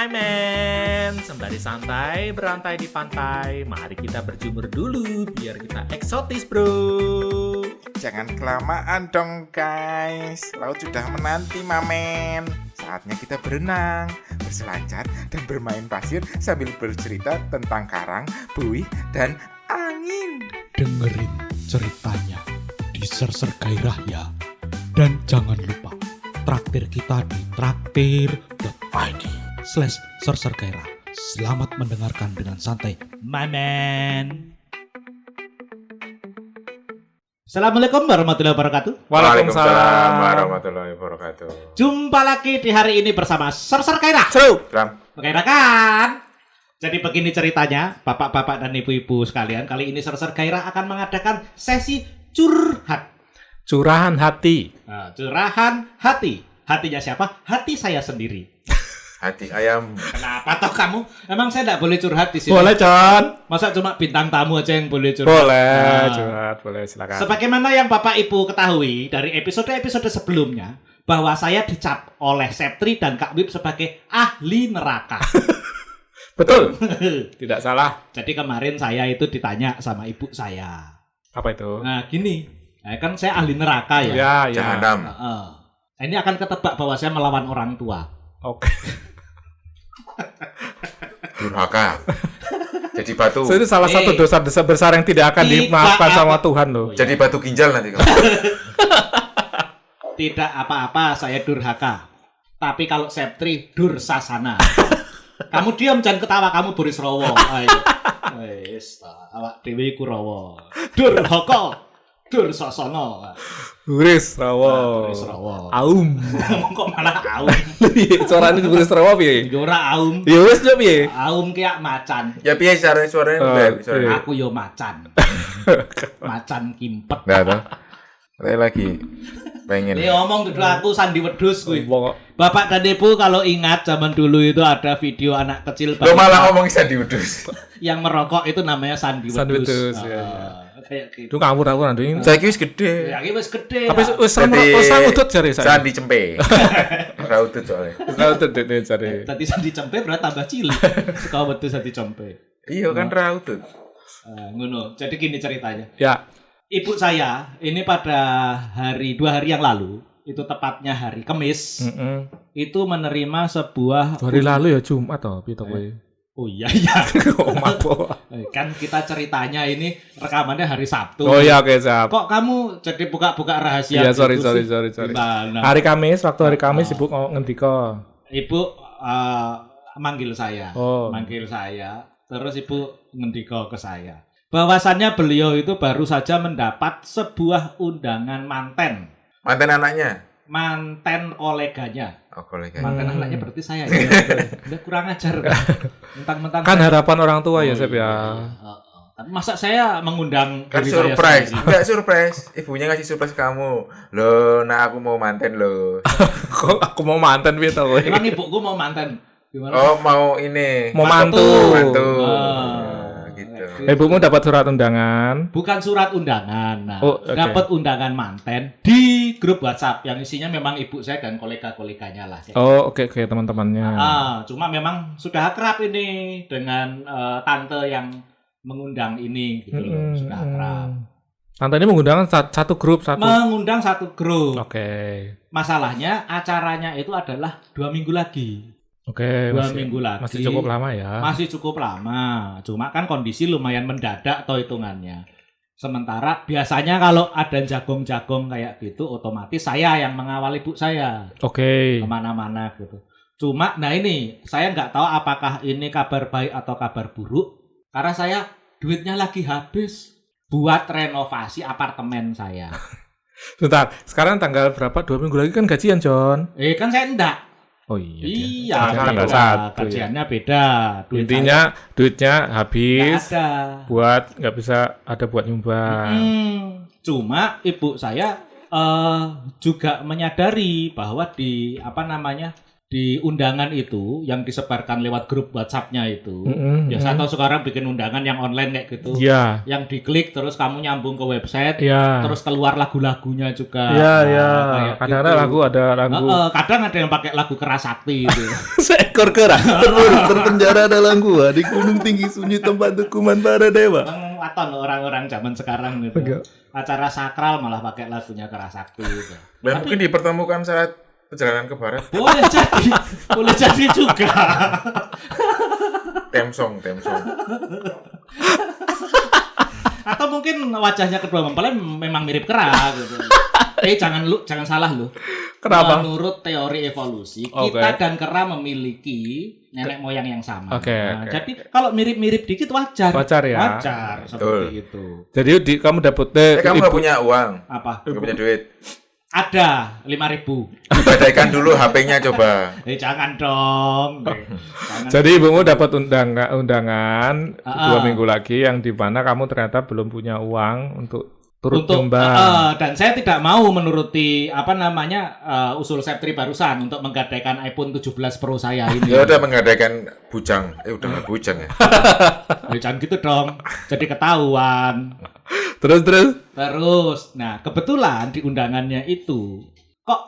my man. Sembari santai berantai di pantai, mari kita berjemur dulu biar kita eksotis bro. Jangan kelamaan dong guys, laut sudah menanti mamen. Saatnya kita berenang, berselancar, dan bermain pasir sambil bercerita tentang karang, buih, dan angin. Dengerin ceritanya di Serser Gairah ya. Dan jangan lupa traktir kita di traktir.id/Serser Gairah. Selamat mendengarkan dengan santai, my man. Assalamualaikum warahmatullahi wabarakatuh. Waalaikumsalam warahmatullahi wabarakatuh. Jumpa lagi di hari ini bersama Serser Gairah. Seru. Ram. Gairah kan? Jadi begini ceritanya, bapak-bapak dan ibu-ibu sekalian. Kali ini Serser Gairah akan mengadakan sesi curhat. Curahan hati. Nah, curahan hati. Hatinya siapa? Hati saya sendiri. Hati ayam. Kenapa toh kamu? Emang saya tidak boleh curhat di sini? Boleh Con. Masa cuma bintang tamu aja yang boleh curhat? Boleh curhat, boleh silakan. Sebagaimana yang Bapak Ibu ketahui dari episode-episode sebelumnya, bahwa saya dicap oleh Septri dan Kak Wib sebagai ahli neraka. Betul. Tidak salah. Jadi kemarin saya itu ditanya sama ibu saya. Apa itu? Nah gini, kan saya ahli neraka ya. Ya, ya. Jahanam. Ini akan ketebak bahwa saya melawan orang tua. Oke. Durhaka. Jadi batu. So, itu salah satu dosa besar yang tidak akan dimaafkan sama Tuhan loh. Jadi batu ginjal nanti kamu. Tidak apa-apa, saya durhaka. Tapi kalau Septri, dursasana. Kamu diam, jangan ketawa, kamu Boris Rowo. Ayo. Wis, awak dhewe iku Rowo. Durhaka, dursasana. Boris Rowo. Boris Rowo. Aum. Kok malah aum? Suaranya Boris Rowo piye? Yo ora aum. Ya wis yo piye? Aum kayak macan. Ya piye suaranya? Iya. Aku yo macan. Macan kimpet. Enggak tahu. Saya lagi pengen. Ini ngomong dulu aku Sandi Wedhus kuwi. Pokok Bapak dan Ibu kalau ingat zaman dulu itu ada video anak kecil Lo malah ngomong Sandi Wedhus. yang merokok itu namanya Sandi Wedhus. Sandi Wedhus, ya. Kayak gitu. itu ngawur-ngawur nanti. Saya wis gede. Ya iki wis gede. Tapi ya. wis serem udut jare saya. Sandi cempe. Ora udut soalnya. Udut jare. Tadi Sandi cempe berarti tambah cilik. Kau betul Sandi cempe. Iya kan ra udut. Ngono. Jadi gini ceritanya. Ya. Ibu saya ini pada 2 hari yang lalu, itu tepatnya hari Kamis, itu menerima sebuah Hari lalu ya Jumat toh, piye to kowe? Oh iya iya. Oh mabok. Kan kita ceritanya ini rekamannya hari Sabtu. Oh iya oke, siap. Kok kamu jadi buka-buka rahasia? Iya, sorry. gitu sih? Gimana? Hari Kamis, waktu hari Kamis Ibu ngendika. Ibu manggil saya. Oh. Manggil saya. Terus Ibu ngendika ke saya. Bahwasannya beliau itu baru saja mendapat sebuah undangan manten. Manten anaknya. Manten koleganya. Oh, koleganya. Manten anaknya berarti saya. Udah kurang ajar kan. Mentang-mentang Kan saya- harapan orang tua ya, Sep ya. Iya. Tapi masa saya mengundang Kan diri saya surprise. sendiri? Enggak surprise. Ibunya ngasih surprise ke kamu. Loh, nah aku mau manten loh. Kok aku mau mantan piye to kowe? Emang ibuku mau manten? Gimana? Oh, mau ini. Mau mantu. Mantu. Ah. Ya, gitu. Ibumu dapat surat undangan. Bukan surat undangan. Nah, Oh, oke. dapat undangan manten di grup WhatsApp yang isinya memang ibu saya dan kolega-koleganya lah. Oh, oke teman-temannya. Cuma memang sudah akrab ini dengan tante yang mengundang ini gitu loh. Sudah akrab. Tante ini mengundang satu grup satu. Mengundang satu grup. Oke. Masalahnya acaranya itu adalah 2 minggu lagi. Oke, 2 minggu lagi. masih cukup lama ya. Masih cukup lama. Cuma kan kondisi lumayan mendadak toh hitungannya. Sementara biasanya kalau ada jagung-jagung kayak gitu, otomatis saya yang mengawal ibu saya Oke. kemana-mana gitu. Cuma, nah ini saya nggak tahu apakah ini kabar baik atau kabar buruk. Karena saya duitnya lagi habis buat renovasi apartemen saya. Bentar, sekarang tanggal berapa? 2 minggu lagi kan gajian, John. Kan saya enggak. Oh iya. Iya, tanggal beda. 1. Kajiannya beda. Duit Intinya duitnya saya habis. nggak ada. Buat nggak bisa ada buat nyumbang. Cuma ibu saya juga menyadari bahwa di di undangan itu yang disebarkan lewat grup WhatsApp-nya itu. Biasa atau sekarang bikin undangan yang online kayak gitu. Iya. Yang diklik terus kamu nyambung ke website, Iya. terus keluar lagu-lagunya juga. Iya, Nah, iya. kayak Kadang-kadang gitu. lagu ada lagu. Kadang ada yang pakai lagu Keras Sakti itu. Seekor kera terpenjara dalam gua di gunung tinggi sunyi tempat hukuman para dewa. Waton orang-orang zaman sekarang gitu. Enggak. Acara sakral malah pakai lagunya Keras Sakti gitu. Dan mungkin dipertemukan saat perjalanan ke barat. Boleh jadi juga. Temsong. Atau mungkin wajahnya kedua mempelai memang mirip kera gitu. Jangan salah lu. Kenapa? Menurut teori evolusi, Oke. kita dan kera memiliki nenek moyang yang sama. Oke. Jadi kalau mirip-mirip dikit wajar. Wajar ya. Wajar seperti itu. Jadi kamu dapet Kamu nggak punya uang, Apa? nggak punya duit. Ada 5.000. Badaikan dulu HP-nya coba. Jangan dong. Jangan. Jadi ibumu dapat undangan Ah. 2 minggu lagi yang di mana kamu ternyata belum punya uang untuk turut nyumbang. Dan saya tidak mau menuruti usul Septri barusan untuk menggadaikan iPhone 17 Pro saya ini. Ya udah menggadaikan bujang. Udah nggak bujang ya. Jangan gitu dong. Jadi ketahuan. Terus. Nah kebetulan di undangannya itu kok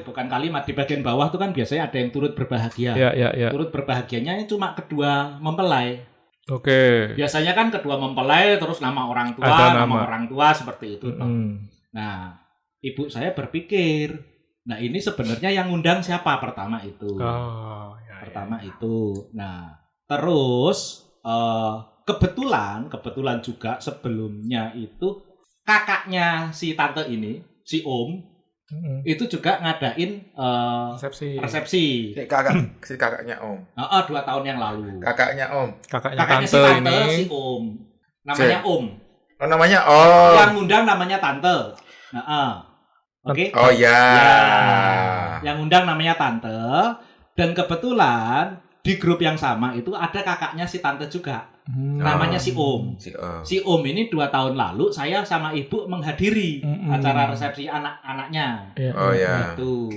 bukan kalimat di bagian bawah tuh kan biasanya ada yang turut berbahagia. Ya. Turut berbahagianya cuma kedua mempelai. Oke. Biasanya kan kedua mempelai terus nama orang tua, Ada nama nama. orang tua seperti itu. toh. Mm. Nah, ibu saya berpikir, nah ini sebenarnya yang ngundang siapa pertama itu. Oh, ya. Pertama itu. Nah, terus kebetulan juga sebelumnya itu kakaknya si tante ini, si Om, itu juga ngadain resepsi. Si kakaknya Om. 2 tahun yang lalu. Kakaknya Om. Kakaknya si tante tante ini. si Om. Namanya Om. Oh namanya Om. Yang ngundang namanya tante. Oke. Oh ya. Yang ngundang namanya tante. Dan kebetulan di grup yang sama itu ada kakaknya si tante juga. Namanya si Om. Si Om ini 2 tahun lalu saya sama ibu menghadiri acara resepsi anak-anaknya. Oh ya. Itu.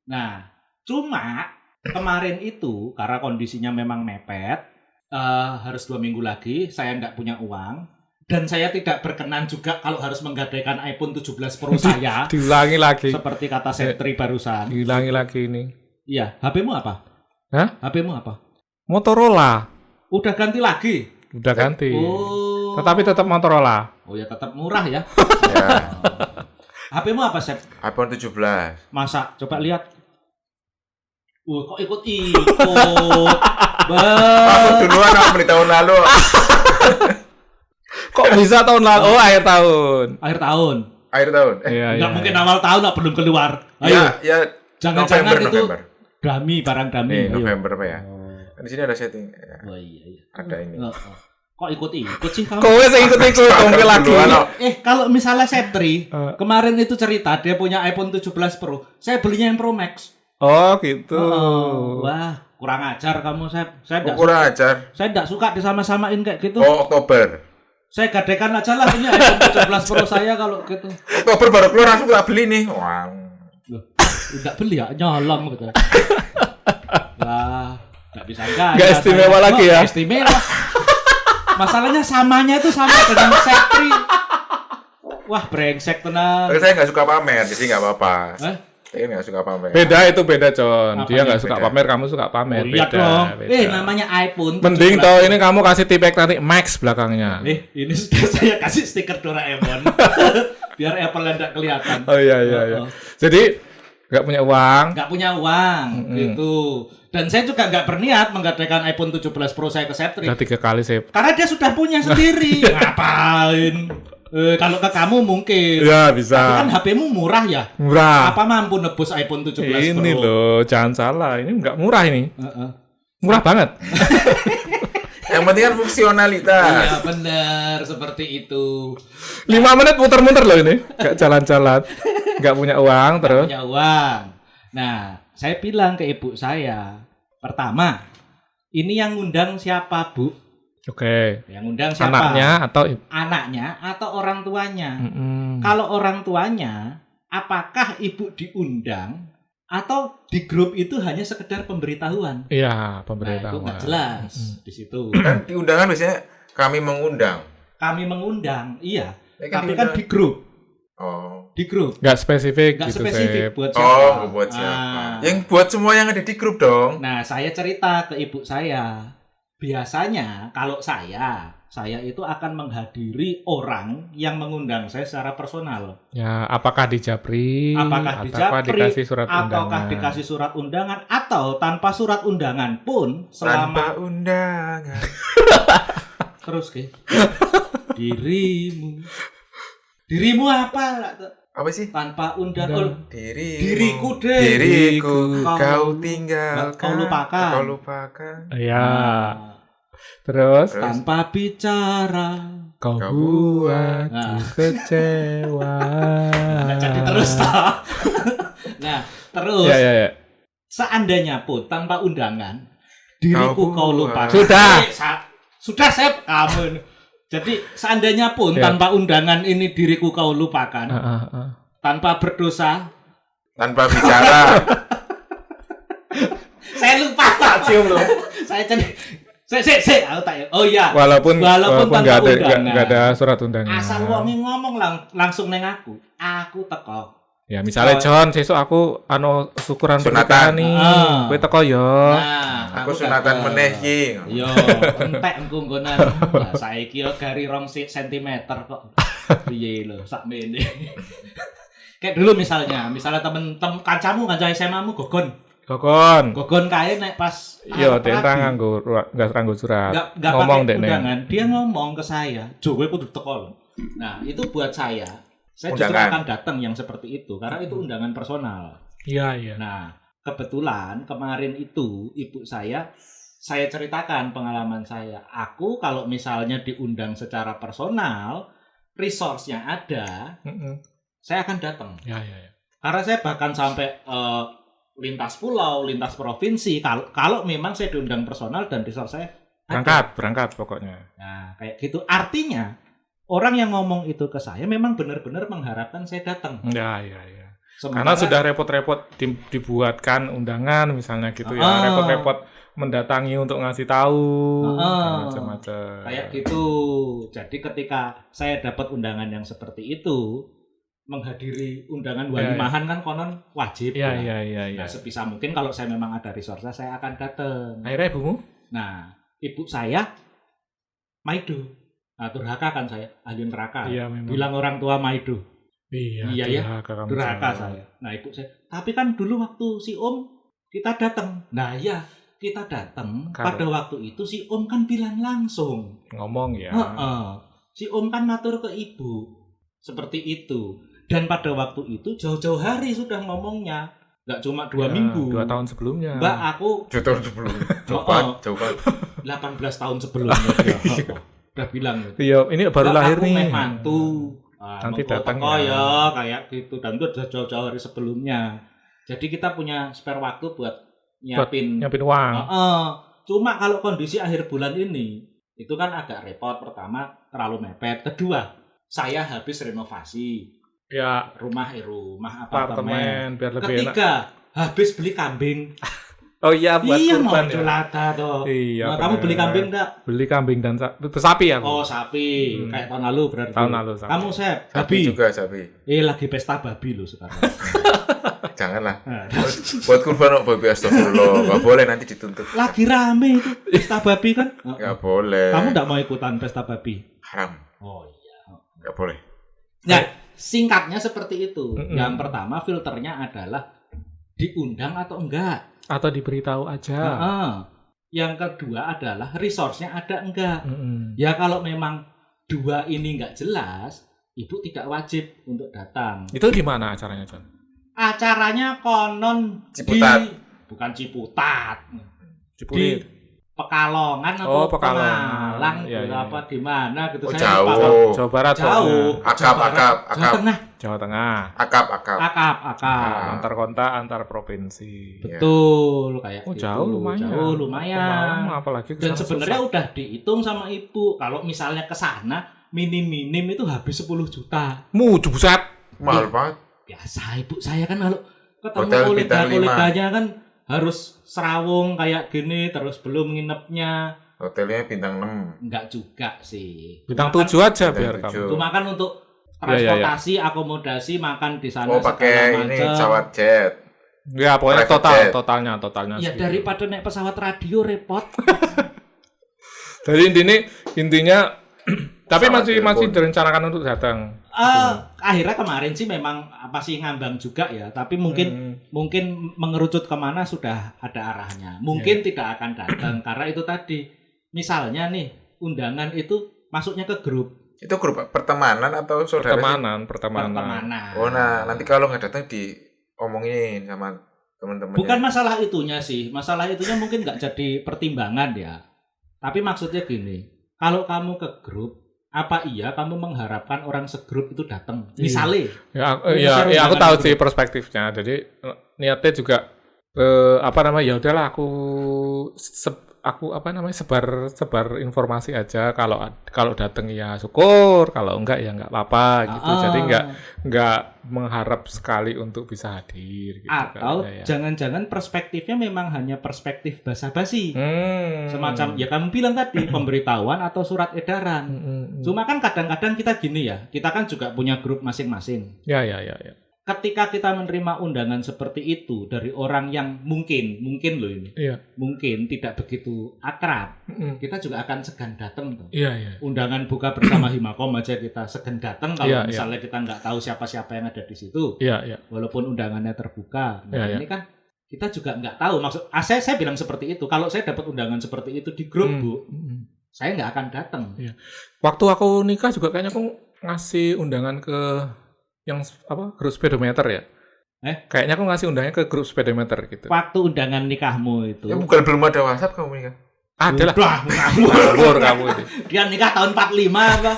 Nah, cuma kemarin itu karena kondisinya memang mepet, harus 2 minggu lagi saya nggak punya uang dan saya tidak berkenan juga kalau harus menggadaikan iPhone 17 Pro saya. Diulangi lagi. Seperti kata Septri barusan. Diulangi lagi ini. Iya, HP-mu apa? Hah? HP-mu apa? Motorola. Udah ganti lagi. Udah ganti. Oh. Tetapi tetap Motorola. Oh ya tetap murah ya. Ya. HP-mu apa, Sep? iPhone 17. Masa? Coba lihat. Kok ikut-ikut? Aku duluan aku beli tahun lalu. Kok bisa tahun lalu? Oh, akhir tahun. Akhir tahun. Akhir tahun. Iya, Nggak mungkin awal tahun lah belum keluar. Ayo. Ya, Jangan-jangan itu November. Dami, barang dami. Nih, Ayo. November apa ya? Di sini ada setting. Ya, Oh iya. ada ini. Kok ikut-ikut sih kamu? Kowe sing ikut-ikut kompe lagi. Duluan, loh. Kalau misalnya Septri, kemarin itu cerita dia punya iPhone 17 Pro. Saya belinya yang Pro Max. Oh, gitu. Wah, kurang ajar kamu, Sep. Saya Kurang ajar. enggak suka disama-samain kayak gitu. Oh, Oktober. Saya gadaikan aja lah ini iPhone 17 Pro saya kalau gitu. Oktober baru keluar langsung tak beli nih. Wah. Loh, enggak beli ya, nyolong gitu. Lah, enggak bisa enggak. Nggak istimewa lagi ya? Istimewa. Masalahnya samanya itu sama dengan Septri. Wah, brengsek tenang. Tapi saya nggak suka pamer, jadi nggak apa-apa. Saya nggak suka pamer. Itu beda, Con. Dia Apanya nggak suka beda? pamer, kamu suka pamer. Oh, iya Beda, dong. beda. Namanya iPhone. Mending 17. tau ini kamu kasih tipek nanti Max belakangnya. Ini sudah saya kasih stiker Doraemon. Biar Apple tidak kelihatan. Oh iya. Jadi nggak punya uang. Nggak punya uang gitu. Dan saya juga nggak berniat menggadaikan iPhone 17 Pro saya ke Septri. Udah 3 kali sih. Karena dia sudah punya sendiri. Ngapain? Kalau ke kamu mungkin. Ya bisa. Tapi kan HP-mu murah ya. Murah. Apa mampu nebus iPhone 17 Pro? Ini loh, jangan salah. Ini nggak murah ini. Murah banget. Yang penting kan fungsionalitas. Iya benar, seperti itu. 5 menit muter-muter loh ini. Nggak jalan-jalan. Nggak punya uang terus. Punya uang. Nah, saya bilang ke ibu saya, pertama, ini yang ngundang siapa, Bu? Oke. Yang ngundang siapa? Anaknya atau orang tuanya? Kalau orang tuanya, apakah ibu diundang Atau di grup itu hanya sekedar pemberitahuan. Iya, Nah, itu pemberitahuan. nggak jelas di situ. Kan di undangan biasanya kami mengundang. Kami mengundang, iya. Ya Tapi kan di grup, Oh. di grup. Nggak spesifik Nggak gitu, spesifik Sep. buat siapa. Oh, buat siapa? Ah. Yang buat semua yang ada di grup dong. Nah, saya cerita ke ibu saya. Biasanya kalau saya itu akan menghadiri orang yang mengundang saya secara personal. Ya, apakah di Japri? Apakah di ataukah Japri, dikasih surat ataukah undangan? dikasih surat undangan, atau tanpa surat undangan pun Tanpa selama undangan. terus ke dirimu apa Apa sih? tanpa undangan? Diriku Diriku deh. Diriku Kau- kau tinggalkan. kau lupakan. Kau lupakan. Ya, Nah, terus tanpa bicara. kau Kau buat Nah. kecewa. Nggak jadi terus toh. Nah, terus Ya, ya, ya. seandainya pun tanpa undangan, diriku kau lupakan. Sudah. Sudah, Sep, kamu ini. Jadi seandainya pun Ya. tanpa undangan ini diriku kau lupakan, tanpa berdosa, Tanpa bicara. saya lupa tak cium loh. Saya jadi aku tak. Oh iya. Walaupun tanpa nggak ada undangan. nggak ada surat undangan. Asal wonge ngomong langsung neng aku teko. Ya, misalnya John, sesuk aku syukuran pernikahan Sunatan. nih. Ah. Kowe teko yo. Nah, Aku sunatan teko. meneh ki. Yo, entek engko nggonan. Lah saiki yo gari 2 cm kok. Piye lho, sakmene. Kayak dulu misalnya temen kancamu, kanca SMA-mu gogon. Gogon kae nek pas Yo, arep dek rabi. nggak nganggo surat. Nggak Ngomong pakai dek, Neng. undangan, dia ngomong ke saya, "Jo, kowe kudu teko lho." Nah, itu buat saya justru Undangan. akan datang yang seperti itu karena itu undangan personal. Iya, iya. Nah, kebetulan kemarin itu ibu saya ceritakan pengalaman saya. Aku kalau misalnya diundang secara personal, resource-nya ada, saya akan datang. Ya, ya, ya. Karena saya bahkan sampai lintas pulau, lintas provinsi. Kalau memang saya diundang personal dan resource saya ada. Berangkat pokoknya. Nah, kayak gitu. Artinya orang yang ngomong itu ke saya memang benar-benar mengharapkan saya datang. Ya, ya, ya. Sementara- Karena sudah repot-repot dibuatkan undangan misalnya gitu ya. Ah. Repot-repot mendatangi untuk ngasih tahu Ah. macam-macam. kayak gitu. Jadi ketika saya dapat undangan yang seperti itu, menghadiri undangan walimahan kan konon wajib. Iya, ya. iya, iya, iya. Nah, sebisa mungkin kalau saya memang ada resource, saya akan datang. Akhirnya ibumu? Nah, ibu saya Maido. Nah, durhaka kan saya, ahli neraka. Iya, memang. Bilang orang tua Maido. Iya, Iya, ya. durhaka kamu Durhaka sama. saya. Nah, ibu saya. Tapi kan dulu waktu si Om kita datang. Nah, ya, kita datang. Kalau- Pada waktu itu si Om kan bilang langsung. Ngomong ya. Heeh. Si Om kan matur ke ibu. Seperti itu. Dan pada waktu itu jauh-jauh hari sudah ngomongnya. Nggak cuma 2 Ya, minggu. 2 tahun sebelumnya. Mbak, aku Jutor sebelum. Oh, Coba. 18 tahun sebelumnya. dia. Udah bilang gitu. Iya, ini baru Mbak, lahir aku nih. meh mantu. Nanti mengko datang teko ya. ya kayak gitu. Dan itu udah jauh-jauh hari sebelumnya. Jadi kita punya spare waktu buat nyiapin. Nyiapin uang. Heeh. Cuma kalau kondisi akhir bulan ini itu kan agak repot. Pertama, terlalu mepet. Kedua, saya habis renovasi Ya, rumah apartemen. apartemen biar lebih enak. Ketiga, habis beli kambing. Oh iya, buat Iya, mau kurban ya. culata toh. Iya. Nah, kamu beli bener. kambing enggak? Beli kambing dan sapi aku. Oh, sapi. Kayak tahun lalu berarti. Tahun lalu sapi. Kamu Sep, Sapi babi. juga sapi. Lagi pesta babi loh sekarang. Janganlah. Nah, Buat kurban kok babi astagfirullah. Enggak boleh nanti dituntut. lagi rame itu pesta babi kan? Enggak boleh. Kamu enggak mau ikutan pesta babi? Haram. Oh iya. Enggak boleh. Ya, singkatnya seperti itu. Mm-mm. Yang pertama filternya adalah diundang atau enggak. Atau diberitahu aja. Heeh. Yang kedua adalah resource-nya ada enggak. Mm-mm. Ya kalau memang dua ini enggak jelas, ibu tidak wajib untuk datang. Itu di mana acaranya, John? Acaranya konon Ciputat. bukan Ciputat. Cipulir. Pekalongan Oh, atau Pekalongan. Pemalang Iya, gitu, iya, apa di mana gitu. Oh, Saya lupa. jauh. Jawa Barat. Jauh. Akap. Jawa Tengah. Jawa Tengah. Akap. Akap. Antar kota, antar provinsi. Betul, kayak Oh, gitu. jauh lumayan. Jauh lumayan. Pemalang, apalagi Dan kesana sebenarnya susah. udah dihitung sama ibu. Kalau misalnya ke sana minim itu habis 10 juta. Buset. Mahal banget. Biasa ibu saya kan kalau ketemu Hotel bintang 5. kolega-koleganya kan harus serawung kayak gini, terus belum nginepnya. Hotelnya bintang 6. Enggak juga sih. Bintang Cuma 7 aja Bintang biar 7. kamu. Cuma kan untuk transportasi, akomodasi, makan di sana Oh, pakai ini pesawat jet. Ya, pokoknya Private jet. totalnya Ya segitu. daripada naik pesawat radio repot. Jadi intinya tapi Pesawat masih telepon. direncanakan untuk datang. Akhirnya kemarin sih memang apa sih ngambang juga ya, tapi mungkin mengerucut kemana sudah ada arahnya. Mungkin tidak akan datang karena itu tadi. Misalnya nih undangan itu masuknya ke grup Itu grup pertemanan atau saudara? pertemanan. Oh, nah nanti kalau nggak datang diomongin sama teman-teman. Bukan masalah itunya sih, masalah itunya mungkin nggak jadi pertimbangan ya. Tapi maksudnya gini, kalau kamu ke grup, apa iya kamu mengharapkan orang segrup itu datang? Misalnya, Ya aku tahu sih perspektifnya. Jadi niatnya juga ya udahlah aku sebar informasi aja, kalau datang ya syukur, kalau enggak ya enggak apa-apa gitu. Jadi enggak mengharap sekali untuk bisa hadir gitu. atau kan, ya. jangan-jangan perspektifnya memang hanya perspektif basa-basi. Semacam ya kamu bilang tadi pemberitahuan atau surat edaran. Cuma kan kadang-kadang kita gini ya, kita kan juga punya grup masing-masing. Ya. Ketika kita menerima undangan seperti itu dari orang yang mungkin loh ini, Iya. mungkin tidak begitu akrab, Mm-mm. kita juga akan segan datang tuh. Iya. Undangan buka bersama Himakom aja kita segan datang kalau Iya, misalnya kita nggak tahu siapa-siapa yang ada di situ, Iya. walaupun undangannya terbuka. Nah Iya. ini kan kita juga nggak tahu. Saya bilang seperti itu. Kalau saya dapat undangan seperti itu di grup, Bu, saya nggak akan datang. Waktu aku nikah juga kayaknya aku ngasih undangan ke yang grup speedometer ya. Kayaknya aku ngasih undangannya ke grup speedometer gitu. Waktu undangan nikahmu itu. Ya bukan belum ada WhatsApp kamu nikah. Ada lah. Udah, Ngawur kamu itu. dia nikah tahun 45 apa?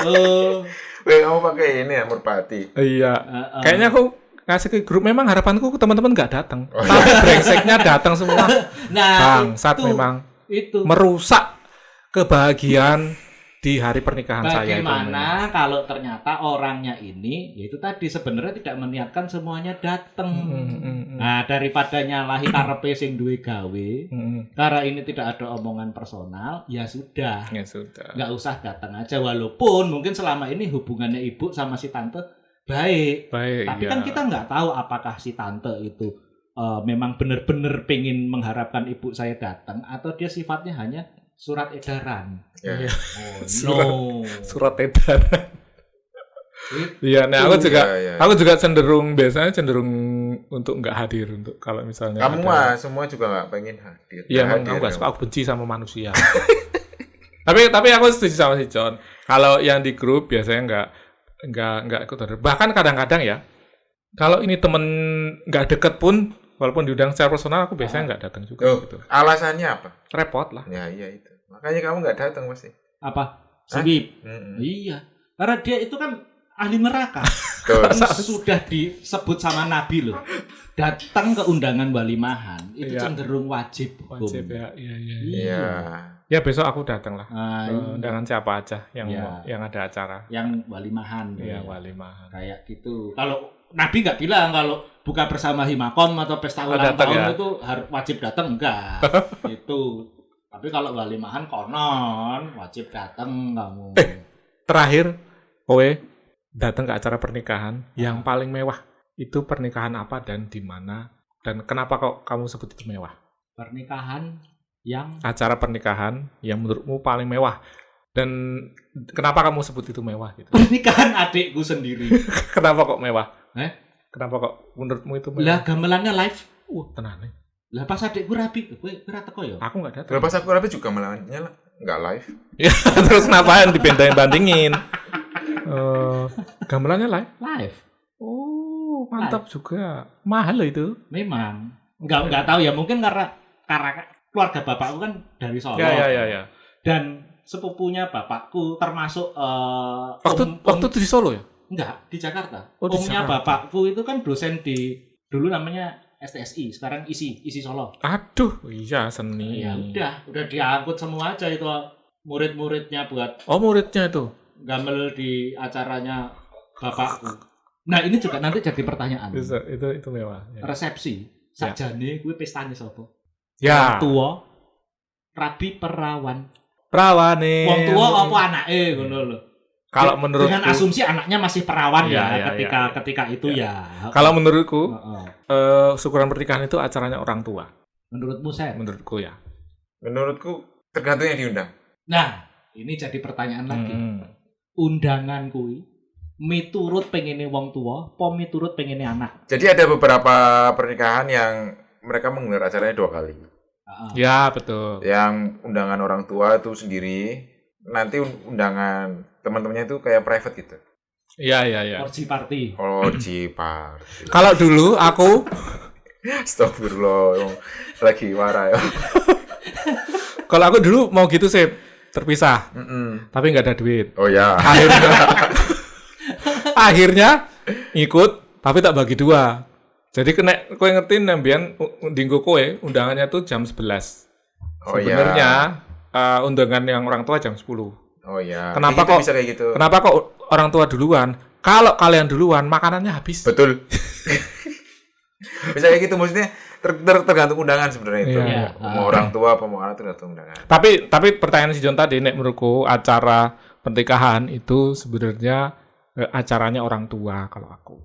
Oh. Kamu pakai ini ya merpati. Iya. Kayaknya aku ngasih ke grup, memang harapanku teman-teman nggak datang. Oh, Tapi brengseknya datang semua. Nah, Bangsat memang. itu. Merusak kebahagiaan di hari pernikahan saya itu. Bagaimana kalau ternyata orangnya ini, yaitu tadi sebenarnya tidak meniatkan semuanya datang. Nah, daripada nyalahi karepe sing duwe gawe, karena ini tidak ada omongan personal, ya sudah. Ya sudah. Nggak usah datang aja, walaupun mungkin selama ini hubungannya ibu sama si tante baik. Tapi kan kita nggak tahu apakah si tante itu memang benar-benar pengen mengharapkan ibu saya datang, atau dia sifatnya hanya surat edaran. Ya. Oh, no. Surat edaran. Iya, nah aku juga biasanya cenderung untuk nggak hadir untuk kalau misalnya Kamu mah semua juga nggak pengen hadir. Iya, emang aku nggak suka, aku benci sama manusia. tapi aku setuju sama si John. Kalau yang di grup biasanya nggak ikut hadir. Bahkan kadang-kadang ya, kalau ini temen nggak deket pun, walaupun diundang secara personal, aku biasanya nggak datang juga. Gitu. Alasannya apa? Repot lah. Ya iya itu. Makanya kamu nggak datang pasti. Apa? Sibip. Iya. Karena dia itu kan ahli neraka. Sudah disebut sama Nabi loh. Datang ke undangan walimahan itu cenderung wajib. Wajib ya. Iya. Ya besok aku datang lah. Undangan siapa aja yang ada acara. Yang walimahan. Iya, walimahan. Kayak gitu. Kalau Nabi nggak bilang kalau buka bersama Himakom atau pesta ulang tahun itu harus wajib datang, enggak. Itu. Tapi kalau walimahan konon wajib datang kamu. Terakhir, kowe datang ke acara pernikahan yang paling mewah. Itu pernikahan apa dan di mana? Dan kenapa kok kamu sebut itu mewah? Acara pernikahan yang menurutmu paling mewah. Dan kenapa kamu sebut itu mewah gitu? Pernikahan adikku sendiri. Kenapa kok mewah? Kenapa kok menurutmu itu mewah? Lah gamelannya live. Tenang. Lah pas adikku rapi, kowe ora teko ya? Aku enggak datang. Pas aku rapi juga malahnya nggak live. Ya, terus kenapa dibanding-bandingin? Gamelannya live? Live. Oh, mantap live juga. Mahal loh itu. Memang. Enggak tahu ya, mungkin karena keluarga bapakku kan dari Solo. Ya. Dan sepupunya bapakku termasuk waktu itu di Solo ya? Enggak, di Jakarta. Oh, di Omnya Jakarta. bapakku itu kan dosen dulu namanya STSI, sekarang isi Solo. Aduh, iya seni. Ya udah diangkut semua aja itu murid-muridnya buat muridnya itu gamel di acaranya bapakku. Nah, ini juga nanti jadi pertanyaan. Itu mewah. Ya. Resepsi, sakjane kuwi pestane sapa? Ya. Wong tua, rabi perawan. Perawane. Wong tua apa anake ngono lho. Kalau menurutku dengan asumsi anaknya masih perawan Ya, ketika itu ya. Kalau menurutku Heeh. syukuran pernikahan itu acaranya orang tua. Menurutmu saya? Menurutku ya. Menurutku tergantung yang diundang. Nah, ini jadi pertanyaan lagi. Hmm. Undangan kuwi miturut pengene wong tua, apa miturut pengene anak? Jadi ada beberapa pernikahan yang mereka menggelar acaranya 2 kali. Ya, betul. Yang undangan orang tua itu sendiri, nanti undangan teman-temannya itu kayak private gitu. Iya. Orgy party. Orgy party. Kalau dulu aku Astagfirullah, lagi marah ya. kalau aku dulu mau gitu sih, terpisah. Tapi nggak ada duit. Oh ya. Akhirnya ngikut, tapi tak bagi 2. Jadi kena kowe ngerti nembian dinggo kowe undangannya tuh jam 11. Oh Sebenarnya undangan yang orang tua jam 10. Oh ya. Kenapa gitu, kok bisa kayak gitu? Kenapa kok orang tua duluan? Kalau kalian duluan, makanannya habis. Betul. Bisa kayak gitu, maksudnya tergantung undangan sebenarnya itu. Iya. Mau orang tua apa mau anak tergantung undangan. Tapi pertanyaan si John tadi, nek menurutku acara pernikahan itu sebenarnya acaranya orang tua kalau aku.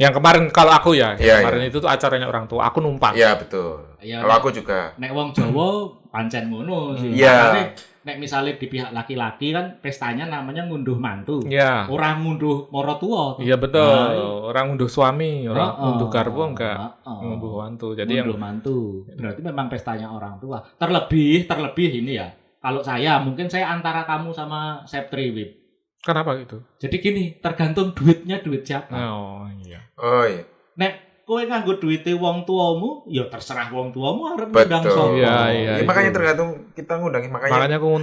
Yang kemarin kalau aku ya, kemarin itu tuh acaranya orang tua. Aku numpang. Iya betul. Ya, Kalau aku juga. Nek wong Jawa pancen ngono sih. Iya. Makanya nek misalnya di pihak laki-laki kan pestanya namanya ngunduh mantu. Iya. Orang ngunduh moro tua. Iya betul. Orang ngunduh suami, orang ngunduh garpu enggak. Ngunduh mantu. Jadi ngunduh mantu. Berarti memang pestanya orang tua. Terlebih ini ya. Kalau saya mungkin saya antara kamu sama Septri Wib. Kenapa gitu? Jadi gini, tergantung duitnya duit siapa. Oh iya. Oh iya. Nek kowe nganggo duite wong tuamu, ya terserah wong tuamu arep Betul. ngundang sapa. Iya. Ya, makanya tergantung kita ngundang Makanya aku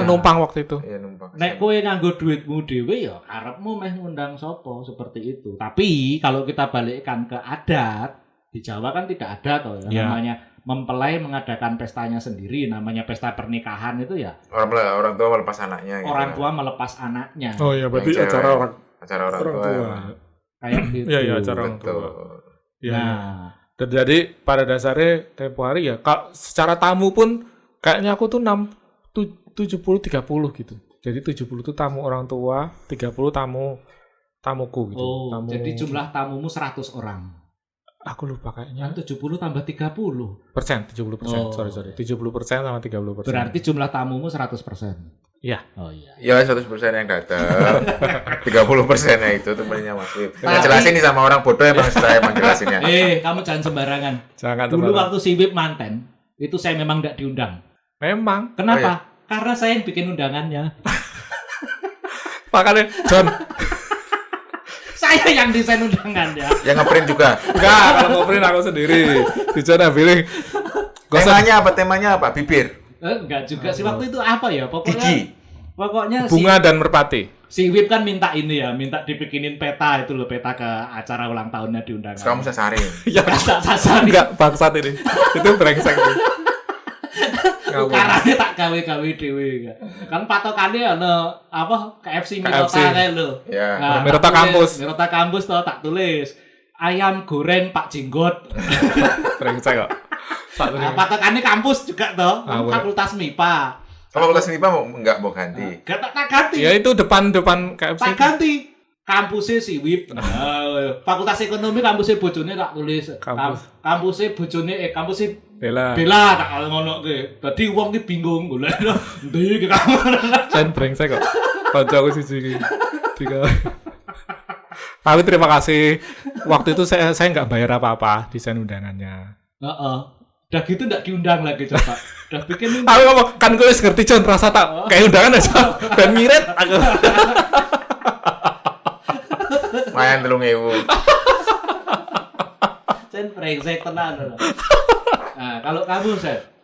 numpang waktu itu. Iya numpang. Nek kowe nganggo duitmu dhewe ya arepmu meh ngundang sapa seperti itu. Tapi kalau kita balikkan ke adat, di Jawa kan tidak ada toh Ya. namanya mempelai mengadakan pestanya sendiri, namanya pesta pernikahan itu ya Orang tua melepas anaknya. orang gitu. tua melepas anaknya. Oh iya, berarti Yang cewek. acara orang tua. Kayak gitu. Iya, acara orang tua. Betul. Iya. Nah, Jadi pada dasarnya tempo hari ya, secara tamu pun kayaknya aku tuh 70-30 gitu. Jadi 70 tuh tamu orang tua, 30 tamuku gitu. oh, Tamu... jadi jumlah tamumu 100 orang. Aku lupa kayaknya. Kan 70 tambah 30. 70%. Oh. Sorry. 70% sama 30%. Berarti jumlah tamumu 100%. Iya. Oh iya. Ya 100% yang datang. 30%-nya itu temennya Mas Wib. Tapi- Nggak jelasin nih sama orang bodoh emang saya emang jelasinnya. Kamu jangan sembarangan. Jangan Dulu teman. waktu si Wib manten, itu saya memang tidak diundang. Memang. Kenapa? Karena saya yang bikin undangannya. Makanya John, Saya yang desain undangannya. Yang ngeprint juga. enggak, kalau mau print aku sendiri. Di John pilih. Temanya apa? Bibir. Enggak juga sih, waktu itu apa ya? Gigi. Pokoknya Bunga dan merpati. si Wib kan minta ini ya, minta dibikinin peta itu loh, peta ke acara ulang tahunnya di undangan. Terus kamu sasarin. Ya tak sasar enggak bangsat ini. Itu brengsek. Ngawur. Karane tak gawe-gawe dhewe. Kan patokannya ana apa KFC Mirota kae lho. Ya. Nah, Mirota tak tulis, kampus. Mirota kampus toh tak tulis. Ayam goreng Pak Jenggot. Brengsek kok. Nah, patokannya kampus juga toh, Ngawur. Fakultas MIPA. Fakultas MIPA mau ganti. Gak tak ganti. Ya itu depan KFC. Tak ganti. Kampusnya si Wib. Fakultas Ekonomi kampusnya bojone tak tulis. Kampusnya bojone kampusnya Bella. Bela tak ngono ke. Dadi wong ki bingung golek ndi ki kamu. Jan brengsek kok. Kanca aku siji iki. Tapi terima kasih. Waktu itu saya nggak bayar apa-apa desain undangannya. Heeh. Udah gitu ndak diundang lagi coba. Udah bikin Aku ngomong kan gue ngerti John rasa tak kayak undangan aja. Ben ngirit aku. Mayan 3.000. sen brengsek tenan lho. Nah, kalau kamu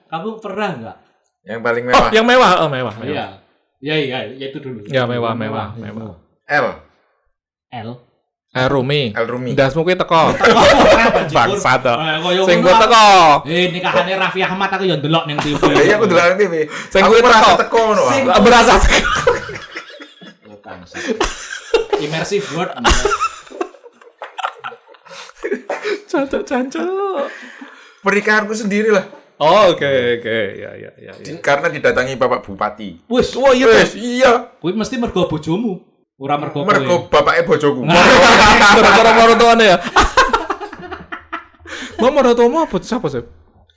kamu pernah enggak? Yang paling Oh, mewah. yang mewah. Oh, mewah. Iya. Iya, itu dulu. Ya mewah. L. L. Rumi. L Rumi. Ndasmu kuwi teko. Bangsat Bangsat to. Koyo Sing ngono. kuwi teko. Nikahane Raffi Ahmad aku ya ndelok ning TV. Iya aku dulu TV. Sing Aku kuwi merasa teko. teko no. Sing- Berasa Bangsat. Immersive word. Jancuk. Pernikahanku sendiri lah. Oh, oke. Ya. Karena didatangi Bapak Bupati. Wis, Oh iya. Wes, iya. kuwi mesti mergo bojomu. Ora mergo kowe. Mergo bapaknya bojoku. Gara-gara marotoane ya. Mau marotomu apa siapa sih?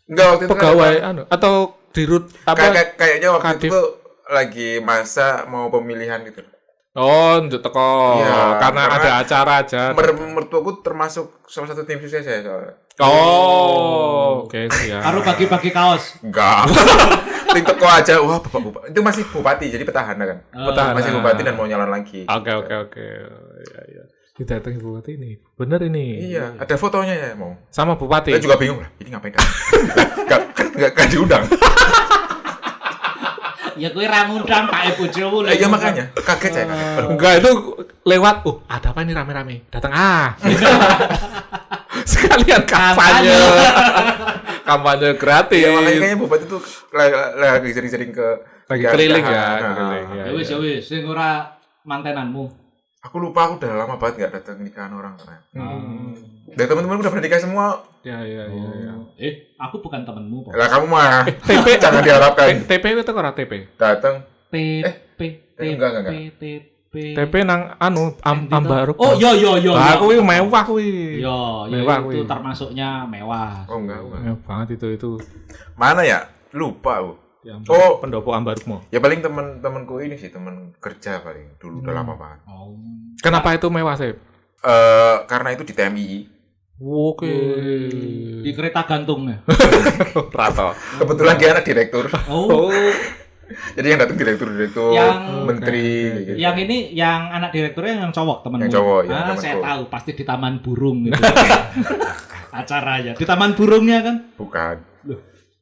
Enggak, waktu itu Pegawai anu atau dirut apa? kayaknya waktu Kadif. itu lagi masa mau pemilihan gitu. Oh, njuk teko. Iya, karena karena ada acara aja. Mertuaku termasuk salah satu tim sukses saya soalnya. Oh, oke siap. Karo bagi-bagi kaos. Enggak. Tim teko aja. Wah, Bapak Bupati. Itu masih bupati, jadi petahana kan. Petahana. Masih bupati dan mau nyalon lagi. Oke. Iya. Didatengin bupati ini. Bener ini. Iya, ada fotonya ya mau. Sama bupati. Saya juga bingung lah. Ini ngapain kan? Enggak diundang. Ya kowe ra ngundang Pak bojomu lho. Iya makanya kaget saya. Kaget. Enggak, itu lewat. Ada apa ini rame-rame? Datang sekalian kampanye. Kampanye gratis. Ya makanya kayaknya bupati tuh lagi sering-sering ke Lagi keliling ya, Nah, keliling ya. Ya wis, sing ora mantenanmu. Aku lupa, aku udah lama banget nggak datang nikahan orang. Hmm. Dan teman-teman udah pernah nikah semua. Ya. Aku bukan temenmu, Pak. Lah kamu mah TP jangan diharapkan TP itu ora TP. datang. Enggak. TP nang anu Ambaruk. Oh, yo. Lah kuwi mewah kuwi. Yo, Mewah itu kuwi. termasuknya mewah. Oh enggak. Mewah banget itu. Mana ya? Lupa aku. Ya, Oh. pendopo Ambarukmu. Ya paling teman-temanku ini sih, teman kerja paling. Dulu udah lama banget. Oh. Kenapa itu mewah sih? Karena itu di TMI. Oke. Di kereta gantungnya. Rato. Kebetulan dia anak direktur. Oh. Jadi yang datang direktur, Yang- menteri gitu. Yang ini yang anak direkturnya yang cowok temenmu. Yang cowok, ya, Ah, temanku. saya tahu pasti di Taman Burung gitu. Acaranya di Taman Burungnya kan. Bukan.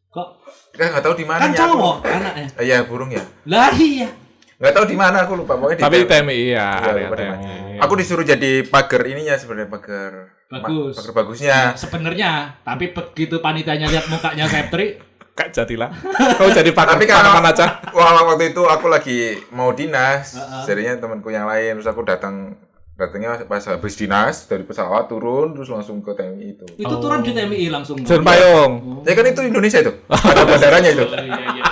Kok Nggak tahu di mana. kan cowok anaknya. Iya, burung ya. Lah iya. Nggak tahu di mana, aku lupa. Pokoknya di Tapi TMI ya, Iya, area lupa di TMI. mana. Aku disuruh jadi pagar ininya sebenarnya, pagar Bagus. pagar bagusnya. Sebenarnya, tapi begitu panitianya lihat mukanya Septri, Kak Jatila. Kau jadi pakar Tapi karena tanaman aja. waktu itu aku lagi mau dinas, jadinya temanku yang lain, terus aku datangnya pas habis dinas dari pesawat turun terus langsung ke TMI itu. itu turun di TMI langsung. Jan Payung. Ya kan itu Indonesia itu, ada bandaranya itu, Oh, iya.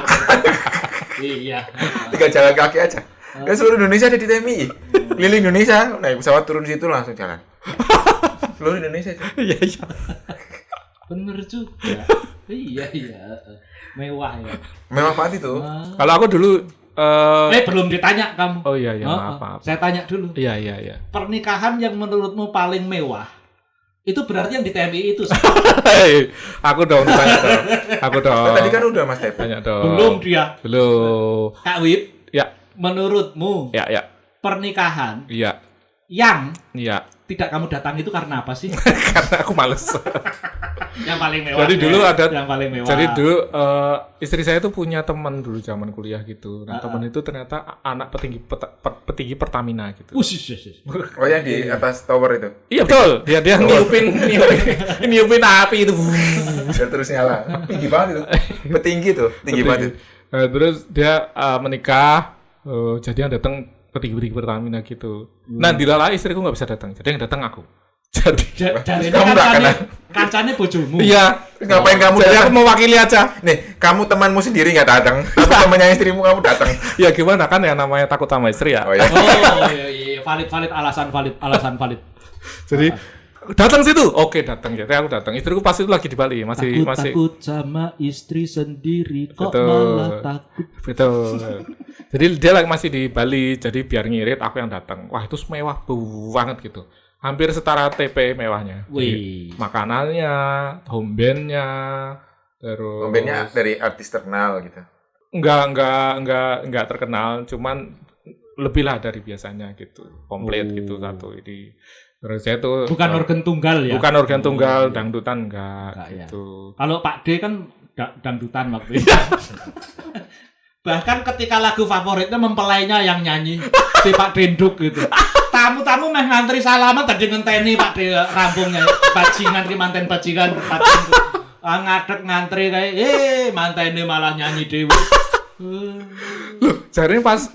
Iya. 3 jalan kaki aja. Ya seluruh Indonesia ada di TMI, keliling Indonesia, naik pesawat turun di situ langsung jalan. Seluruh Indonesia itu. Iya. Bener juga. Iya. Mewah ya. Mewah banget itu. Kalau aku dulu Belum ditanya kamu. oh iya Oh, maaf. Saya tanya dulu. Iya. Pernikahan yang menurutmu paling mewah itu berarti yang di TMI itu. Hei, aku dong tanya dong. Aku dong. Tadi kan udah Mas Tepe. Tanya dong. Belum dia. Belum. Kak Wib, Ya. menurutmu Ya. pernikahan Iya. yang Iya. tidak kamu datang itu karena apa sih? Karena aku males. Yang paling mewah. Jadi dulu ada yang paling mewah. Jadi dulu istri saya tuh punya teman dulu zaman kuliah gitu. Nah, teman itu ternyata anak petinggi Pertamina gitu. Ush. Oh yang di atas tower itu, Iya betul. Dia niupin api itu. dan terus nyala. Tinggi banget itu, petinggi tuh, tinggi banget. Itu. Terus dia menikah, jadi yang datang petinggi Pertamina gitu. Nah, dilala istriku nggak bisa datang. Jadi yang datang aku. Jadi Jadi Kamu nggak kena. kancane bojomu. iya. Ngapain kamu Jadi aku datang? mewakili aja. Nih, kamu temanmu sendiri nggak datang, atau temannya istrimu kamu datang? Ya gimana kan ya namanya takut sama istri ya. Oh ya. Oh iya, valid alasan valid. Jadi datang situ. Oke, datang. Jadi aku datang. Istriku pas itu lagi di Bali, masih Takut sama istri sendiri kok Betul. malah takut. betul. Jadi dia lagi masih di Bali, jadi biar ngirit aku yang datang. Wah, itu mewah banget gitu. Hampir setara TP mewahnya. Jadi, Wih. makanannya, hombennya, terus Pembeliannya dari artis terkenal gitu. enggak terkenal, cuman lebih lah dari biasanya gitu. Komplit gitu satu ini. Terus saya tuh Bukan organ tunggal ya. bukan organ tunggal, dangdutan enggak Enggak, ya. gitu. Kalau Pak D kan dangdutan waktu itu. Bahkan ketika lagu favoritnya mempelainya yang nyanyi si Pak Denduk gitu. Tamu-tamu meh ngantri salaman tadi ngenteni Pak D rampungnya. Bajingan ki manten bajingan ngadeg ngantri kayak mantene malah nyanyi dhewe. Jadi pas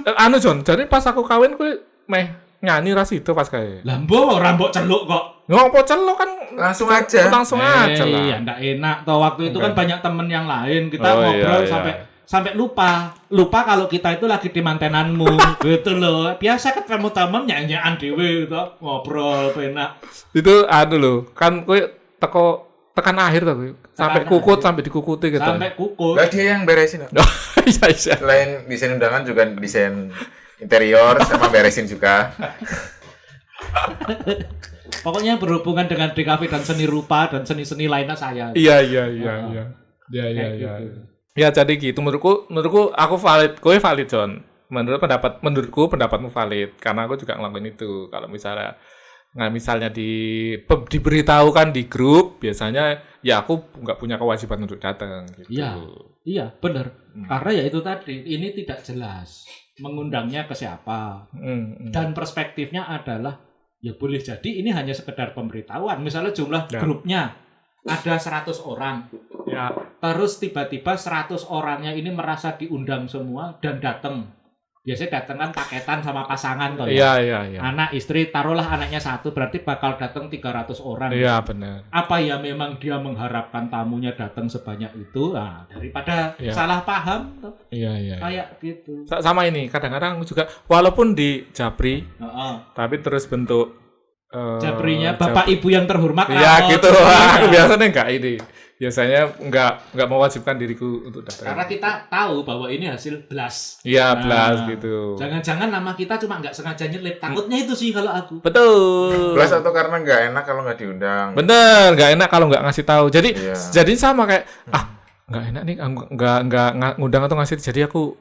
jadi pas aku kawin kuwi meh nyanyi ras itu pas kae. Lah mbok ora mbok celuk kok. Ngomong pocel lo kan Langsung aja. Langsung aja lah. Ya enggak enak toh waktu itu kan Enggak. banyak temen yang lain kita Oh, ngobrol iya. sampai lupa kalau kita itu lagi di mantenanmu gitu loh. Biasa ketemu temen nyanyian dhewe gitu ngobrol penak. Itu loh, kan kowe tekan akhir tuh, kowe. Sampai Tekan kukut, akhir. sampai dikukuti gitu. Sampai kuku. Lah dia yang beresin. Iya, iya. Selain desain undangan juga desain interior sama beresin juga. Pokoknya berhubungan dengan DKV dan seni rupa dan seni-seni lainnya saya. Iya. Iya. Kayak gitu. Ya jadi gitu menurutku aku valid, kowe valid John. Menurutku pendapatmu valid karena aku juga ngelakuin itu. Kalau misalnya diberitahukan di grup biasanya ya aku nggak punya kewajiban untuk datang gitu. Iya, benar. Karena ya itu tadi, ini tidak jelas mengundangnya ke siapa. Dan perspektifnya adalah ya boleh jadi ini hanya sekedar pemberitahuan. Misalnya jumlah Ya. grupnya ada 100 orang. Ya. Terus tiba-tiba 100 orangnya ini merasa diundang semua dan datang. Biasanya datang kan paketan sama pasangan toh ya. Iya. Anak, istri, taruhlah anaknya satu berarti bakal datang 300 orang. Iya, benar. Apa ya memang dia mengharapkan tamunya datang sebanyak itu? Nah, daripada Ya. salah paham toh. Iya. Kayak gitu. Sama ini kadang-kadang juga walaupun di Japri Heeh. tapi terus bentuk Japrinya Bapak Ibu yang terhormat. Iya rawon. gitu. Iya. Aku biasanya enggak ini. Biasanya enggak mewajibkan diriku untuk datang. Karena kita tahu bahwa ini hasil blast. Iya, Nah, belas gitu. Jangan-jangan nama kita cuma nggak sengaja nyelip. Takutnya itu sih kalau aku. Betul. Plus atau karena nggak enak kalau nggak diundang. Bener, nggak enak kalau nggak ngasih tahu. Jadi Iya. jadi sama kayak nggak enak nih, nggak ngundang atau ngasih. Jadi aku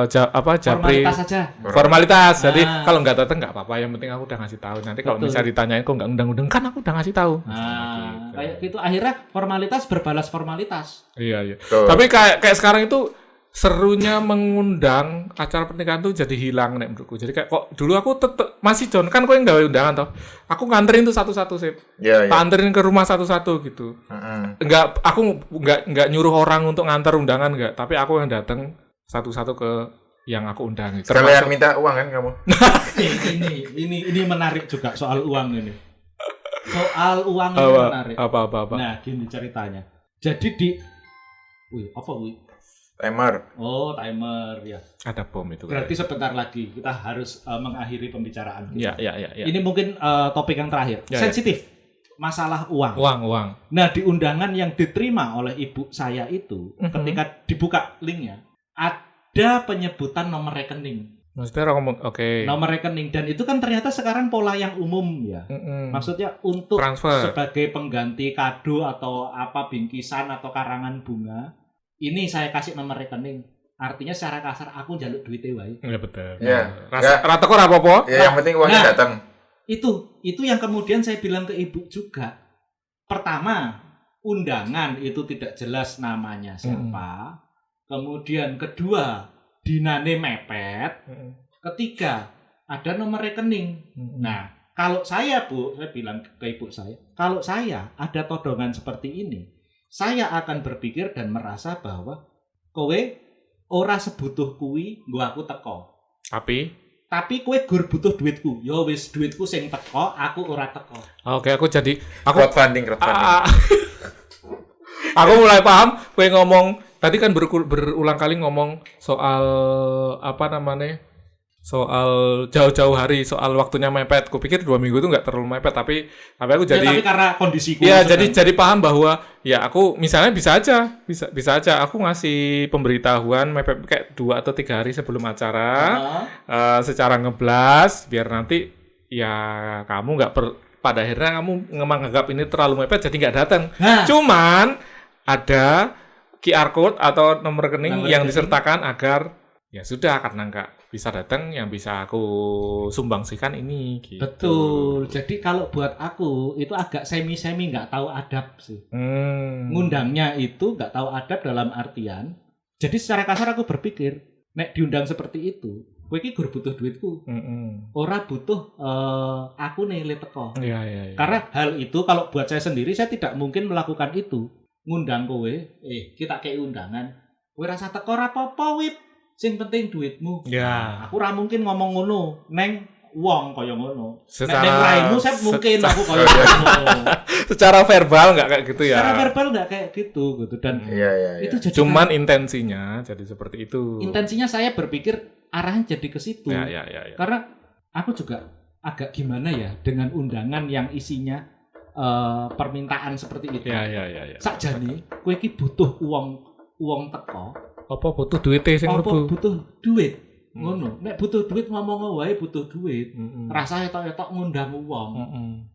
Japri Formalitas saja. formalitas. Jadi Ah. kalau nggak datang nggak apa-apa. Yang penting aku udah ngasih tahu. Nanti kalau Betul. misalnya ditanyain kok nggak undang-undang kan aku udah ngasih tahu. Nah, kayak gitu akhirnya formalitas berbalas formalitas. Iya. Tuh. Tapi kayak sekarang itu serunya mengundang acara pernikahan tuh jadi hilang nek menurutku. Jadi kayak kok dulu aku masih John kan kowe nggak undangan toh. Aku nganterin tuh satu-satu sih. Iya. Tak anterin ke rumah satu-satu gitu. Aku nggak nyuruh orang untuk nganter undangan nggak, tapi aku yang datang satu-satu ke yang aku undang. Sekalian minta uang kan kamu? ini menarik juga soal uang ini. Soal uang ini menarik. Apa. Nah, gini ceritanya. Jadi apa? Timer. Oh, timer ya. Ada bom itu. Berarti sebentar lagi kita harus mengakhiri pembicaraan kita. Ya. Ini mungkin topik yang terakhir. Ya. Sensitif. Masalah uang. Uang. Nah, di undangan yang diterima oleh ibu saya itu, ketika dibuka linknya, ada penyebutan nomor rekening. Maksudnya orang ngomong oke. Nomor rekening. Dan itu kan ternyata sekarang pola yang umum ya. Maksudnya untuk Transfer. sebagai pengganti kado atau apa bingkisan atau karangan bunga, ini saya kasih nomor rekening. Artinya secara kasar aku njaluk duitnya wae. Iya betul. Ya. Rata kok apa-apa? Ya yang penting uangnya datang. Itu yang kemudian saya bilang ke ibu juga. Pertama, undangan itu tidak jelas namanya siapa. Kemudian kedua, dinane mepet. Ketiga, ada nomor rekening. Nah, kalau saya bilang ke ibu saya, kalau saya ada todongan seperti ini, saya akan berpikir dan merasa bahwa kowe ora sebutuh kuwi nggo aku teko. Tapi kowe gur butuh duitku. Ya wis duitku sing teko, aku ora teko. Oke, aku Crowdfunding. Aku mulai paham kowe ngomong tadi kan berulang kali ngomong soal soal jauh-jauh hari, soal waktunya mepet. Kupikir 2 minggu itu nggak terlalu mepet, tapi aku jadi. Ya, tapi karena kondisiku. Iya, jadi paham bahwa ya aku misalnya bisa aja aku ngasih pemberitahuan mepet kayak 2 atau 3 hari sebelum acara, secara ngeblas biar nanti ya kamu nggak pada akhirnya kamu menganggap ini terlalu mepet jadi nggak datang. Cuman ada QR code atau nomor rekening yang disertakan agar ya sudah karena nggak bisa datang yang bisa aku sumbangsikan ini gitu. Betul. Jadi kalau buat aku itu agak semi-semi nggak tahu adab sih. Ngundangnya itu nggak tahu adab dalam artian. Jadi secara kasar aku berpikir, nek diundang seperti itu, kowe iki gur butuh duitku. Ora butuh aku nilai teko. Iya. Karena hal itu kalau buat saya sendiri saya tidak mungkin melakukan itu. Ngundang kowe, kita kayak undangan. Kowe rasa teko ora apa-apa, Wip. Sing penting duitmu. Ya. Aku ora mungkin ngomong ngono. Neng wong kaya ngono. Secara- Nek raimu saya mungkin secara- aku kaya ngono. Secara verbal nggak kayak gitu ya. Secara verbal enggak kayak gitu dan Iya. itu jadi Cuman intensinya jadi seperti itu. intensinya saya berpikir arahnya jadi ke situ. Ya. Karena aku juga agak gimana ya dengan undangan yang isinya permintaan seperti itu. Ya. Sakjane kowe iki butuh uang teko, Apa butuh duit sing apa mlebu? butuh duit. Ngono. Nek butuh duit ngomong wae butuh duit. Rasa etok-etok ngundang uang.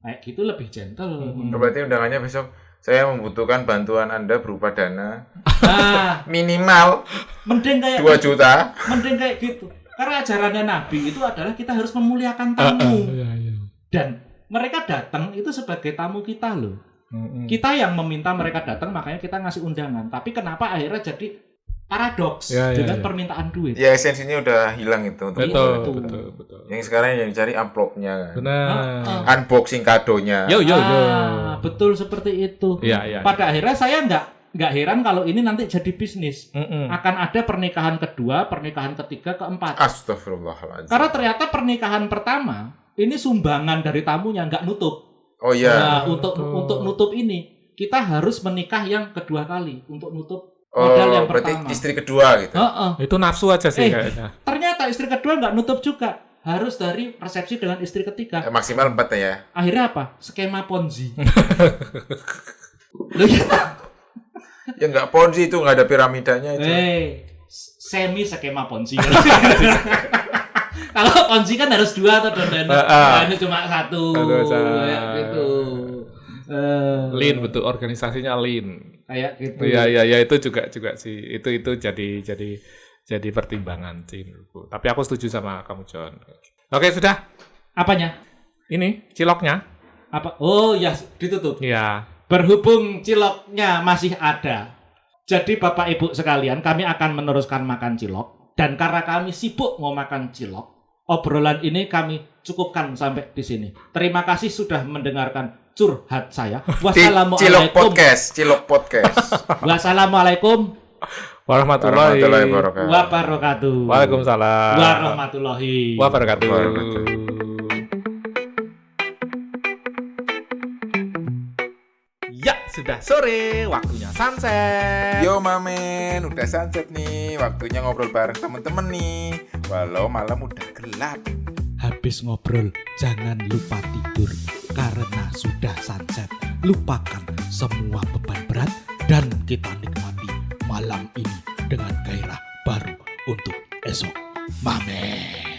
Kayak gitu lebih gentle. Berarti undangannya besok saya membutuhkan bantuan Anda berupa dana Nah, minimal mending kayak 2 juta. mending kayak gitu. Karena ajarannya Nabi itu adalah kita harus memuliakan tamu. Iya. Dan mereka datang itu sebagai tamu kita loh. Kita yang meminta mereka datang, makanya kita ngasih undangan. Tapi kenapa akhirnya jadi paradoks Ya, dengan ya. permintaan duit? Ya esensinya udah hilang itu. Betul. Yang sekarang yang cari amplopnya kan. Benar. Unboxing kadonya. Yo. Betul seperti itu. Iya. Pada akhirnya saya nggak heran kalau ini nanti jadi bisnis. Akan ada pernikahan kedua, pernikahan ketiga, keempat. Astagfirullahaladzim. Karena ternyata pernikahan pertama ini sumbangan dari tamunya nggak nutup. Oh iya. Nah, untuk nutup ini kita harus menikah yang kedua kali untuk nutup Oh, modal yang berarti pertama. istri kedua gitu. Heeh. Itu nafsu aja sih kayaknya. Ternyata istri kedua nggak nutup juga. Harus dari resepsi dengan istri ketiga. Maksimal 4 ya. Akhirnya apa? Skema Ponzi. Loh, ya. Ya nggak ponzi itu, nggak ada piramidanya itu. Semi skema Ponzi. Kalau Ponzi kan harus 2 atau ini cuma 1. Kayak gitu. Lean betul, organisasinya lean. Kayak gitu. Iya itu juga sih. Itu jadi pertimbangan sih menurutku. Tapi aku setuju sama kamu John. Oke, sudah. Apanya? Ini ciloknya. Apa? Oh ya, ditutup. Iya. Berhubung ciloknya masih ada. Jadi Bapak Ibu sekalian, kami akan meneruskan makan cilok. Dan karena kami sibuk mau makan cilok, obrolan ini kami cukupkan sampai di sini. Terima kasih sudah mendengarkan curhat saya. Cilok podcast. Wassalamualaikum Warahmatullahi wabarakatuh. Waalaikumsalam. Warahmatullahi Wabarakatuh. Ya, sudah sore, waktunya sunset. Yo mamen, udah sunset nih. Waktunya ngobrol bareng temen-temen nih. Walau malam udah gelap. Habis ngobrol, jangan lupa tidur. Karena sudah sunset, lupakan semua beban berat dan kita nikmati malam ini dengan gairah baru untuk esok. Mamen.